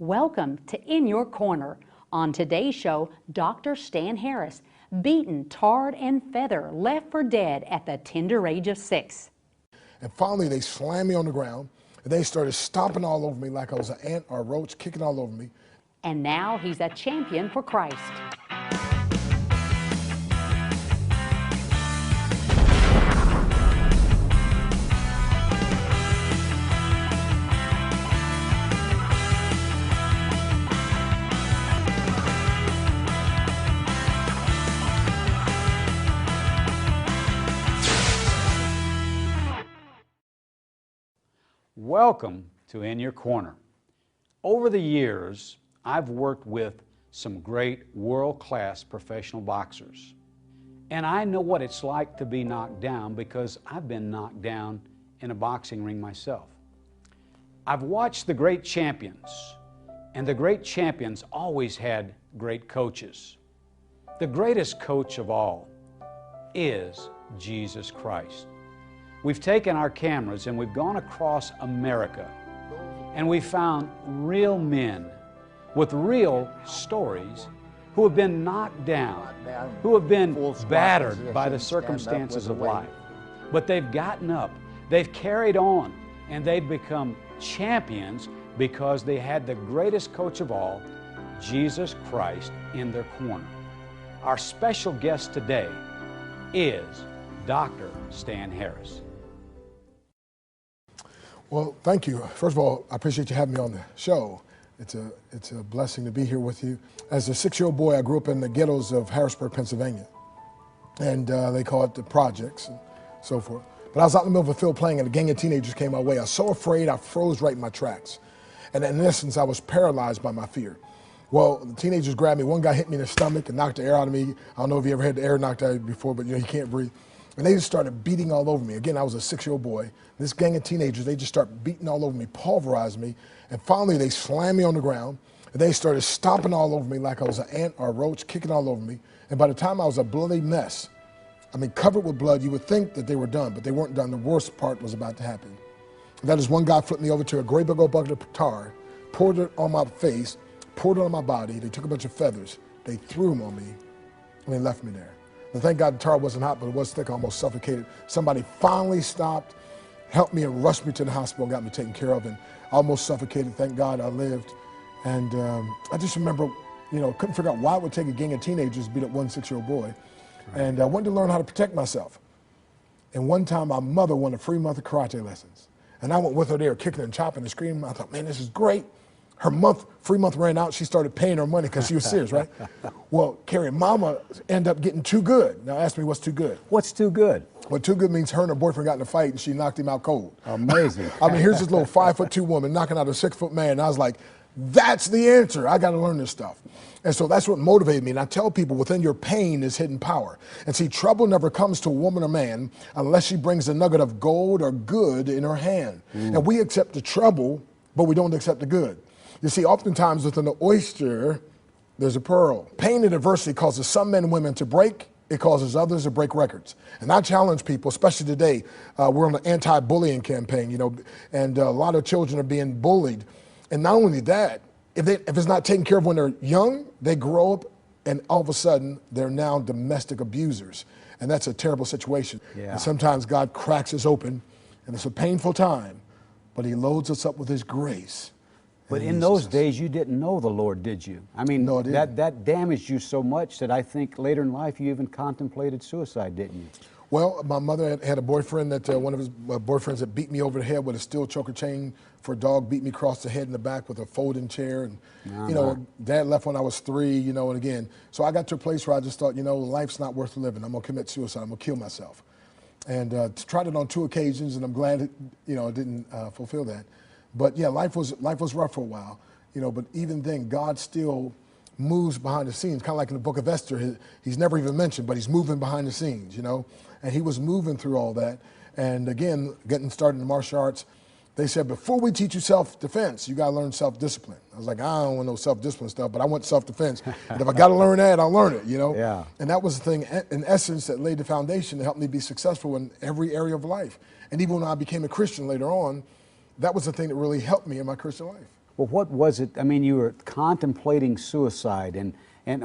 Welcome to In Your Corner. On today's show, Dr. Stan Harris, beaten, tarred, and feathered, left for dead at the tender age of 6. And finally, they slammed me on the ground, and they started stomping all over me like I was an ant or a roach, kicking all over me. And now he's a champion for Christ. Welcome to In Your Corner. Over the years, I've worked with some great world-class professional boxers. And I know what it's like to be knocked down because I've been knocked down in a boxing ring myself. I've watched the great champions, and the great champions always had great coaches. The greatest coach of all is Jesus Christ. We've taken our cameras and we've gone across America and we found real men with real stories who have been knocked down, who have been battered by the circumstances of life. But they've gotten up, they've carried on, and they've become champions because they had the greatest coach of all, Jesus Christ, in their corner. Our special guest today is Dr. Stan Harris. Well, thank you. First of all, I appreciate you having me on the show. It's a blessing to be here with you. As a 6-year-old boy, I grew up in the ghettos of Harrisburg, Pennsylvania. And they call it the projects and so forth. But I was out in the middle of a field playing and a gang of teenagers came my way. I was so afraid I froze right in my tracks. And in essence, I was paralyzed by my fear. Well, the teenagers grabbed me. One guy hit me in the stomach and knocked the air out of me. I don't know if you ever had the air knocked out of you before, but you know, you can't breathe. And they just started beating all over me. Again, I was a 6-year-old boy. This gang of teenagers, they just started beating all over me, pulverized me. And finally, they slammed me on the ground. And they started stomping all over me like I was an ant or a roach, kicking all over me. And by the time I was a bloody mess, I mean, covered with blood, you would think that they were done, but they weren't done. The worst part was about to happen. And that is one guy flipped me over to a great big old bucket of tar, poured it on my face, poured it on my body. They took a bunch of feathers. They threw them on me, and they left me there. And thank God the tar wasn't hot, but it was thick, I almost suffocated. Somebody finally stopped, helped me and rushed me to the hospital and got me taken care of, and I almost suffocated. Thank God I lived. And I just remember, you know, couldn't figure out why it would take a gang of teenagers to beat up one 6-year-old boy. Right. And I wanted to learn how to protect myself. And one time my mother won a free month of karate lessons. And I went with her there, kicking and chopping and screaming. I thought, man, this is great. Her free month ran out. She started paying her money because she was serious, right? Well, Carrie, mama ended up getting too good. Now ask me what's too good. What's too good? Well, too good means her and her boyfriend got in a fight and she knocked him out cold. Amazing. I mean, here's this little 5'2" woman knocking out a 6-foot man. And I was like, that's the answer. I got to learn this stuff. And so that's what motivated me. And I tell people within your pain is hidden power. And see, trouble never comes to a woman or man unless she brings a nugget of gold or good in her hand. And we accept the trouble, but we don't accept the good. You see, oftentimes within the oyster, there's a pearl. Pain and adversity causes some men and women to break. It causes others to break records. And I challenge people, especially today, we're on an anti-bullying campaign, you know, and a lot of children are being bullied. And not only that, if it's not taken care of when they're young, they grow up and all of a sudden they're now domestic abusers. And that's a terrible situation. Yeah. And sometimes God cracks us open and it's a painful time, but he loads us up with his grace. But in those days, you didn't know the Lord, did you? I mean, no, I didn't. That damaged you so much that I think later in life you even contemplated suicide, didn't you? Well, my mother had a boyfriend that, one of his boyfriends that beat me over the head with a steel choker chain for a dog, beat me across the head and the back with a folding chair. And, you know, Dad left when I was 3, you know, and again. So I got to a place where I just thought, you know, life's not worth living. I'm going to commit suicide. I'm going to kill myself. And tried it on 2 occasions, and I'm glad, you know, I didn't fulfill that. But yeah, life was rough for a while, you know, but even then, God still moves behind the scenes, kind of like in the book of Esther. He's never even mentioned, but he's moving behind the scenes, you know, and he was moving through all that. And again, getting started in martial arts, they said, before we teach you self-defense, you got to learn self-discipline. I was like, I don't want no self-discipline stuff, but I want self-defense. And if I got to learn that, I'll learn it, you know? Yeah. And that was the thing, in essence, that laid the foundation to help me be successful in every area of life. And even when I became a Christian later on, that was the thing that really helped me in my Christian life. Well, what was it? I mean, you were contemplating suicide, and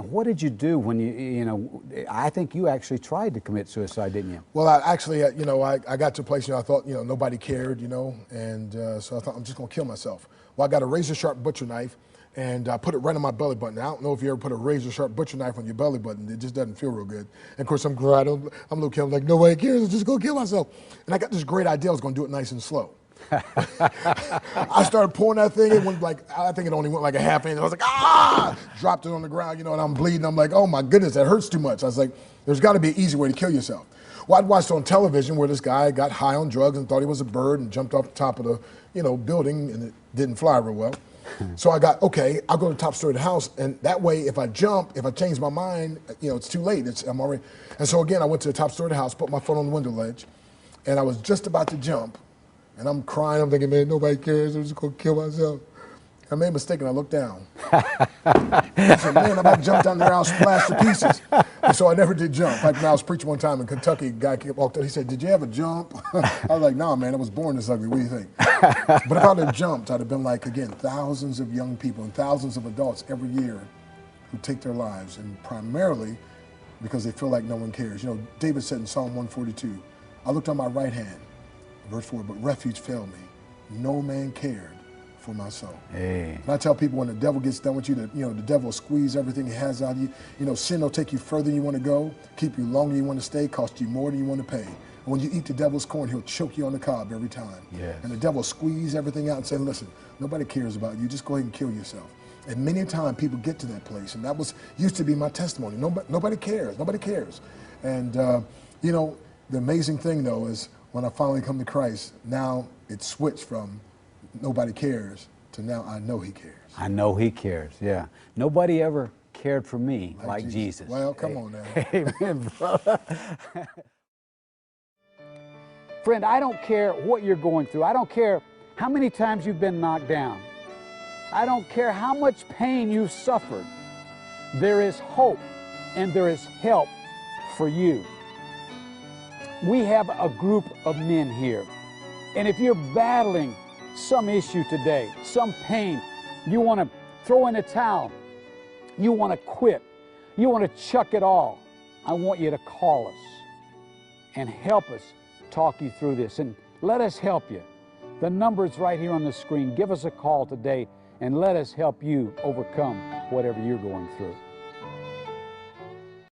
what did you do when you know, I think you actually tried to commit suicide, didn't you? Well, I actually, you know, I got to a place, you know, I thought, you know, nobody cared, you know, and so I thought, I'm just going to kill myself. Well, I got a razor-sharp butcher knife, and I put it right on my belly button. I don't know if you ever put a razor-sharp butcher knife on your belly button. It just doesn't feel real good. And of course, I'm a little kid. I'm like, nobody cares. I'm just going to kill myself. And I got this great idea. I was going to do it nice and slow. I started pouring that thing. It went like, I think it only went like a half inch. I was like, ah! Dropped it on the ground, you know, and I'm bleeding. I'm like, oh my goodness, that hurts too much. I was like, there's got to be an easy way to kill yourself. Well, I'd watched on television where this guy got high on drugs and thought he was a bird and jumped off the top of the, you know, building, and it didn't fly real well. So I got, okay, I'll go to the top story of the house, and that way, if I jump, if I change my mind, you know, it's too late. I'm already. And so again, I went to the top story of the house, put my foot on the window ledge, and I was just about to jump. And I'm crying, I'm thinking, man, nobody cares, I'm just gonna kill myself. I made a mistake and I looked down. I said, man, if I jumped down there, I'll splash to pieces. And so I never did jump. Like when I was preaching one time in Kentucky, a guy walked up, he said, did you ever jump? I was like, no, man, I was born this ugly, what do you think? But if I'd have jumped, I'd have been like, again, thousands of young people and thousands of adults every year who take their lives, and primarily because they feel like no one cares. You know, David said in Psalm 142, I looked on my right hand, Verse 4, but refuge failed me. No man cared for my soul. Hey. And I tell people when the devil gets done with you, that, you know, the devil will squeeze everything he has out of you. You know, sin will take you further than you want to go, keep you longer than you want to stay, cost you more than you want to pay. And when you eat the devil's corn, he'll choke you on the cob every time. Yes. And the devil will squeeze everything out and say, listen, nobody cares about you. Just go ahead and kill yourself. And many a time people get to that place, and that was used to be my testimony. Nobody cares. Nobody cares. And, you know, the amazing thing, though, is when I finally come to Christ, now it's switched from nobody cares to now I know he cares. I know he cares, yeah. Nobody ever cared for me like Jesus. Well, come on now. Amen, brother. Friend, I don't care what you're going through. I don't care how many times you've been knocked down. I don't care how much pain you've suffered. There is hope and there is help for you. We have a group of men here, and if you're battling some issue today, some pain, you want to throw in a towel, you want to quit, you want to chuck it all, I want you to call us and help us talk you through this, and let us help you. The number's right here on the screen. Give us a call today and let us help you overcome whatever you're going through.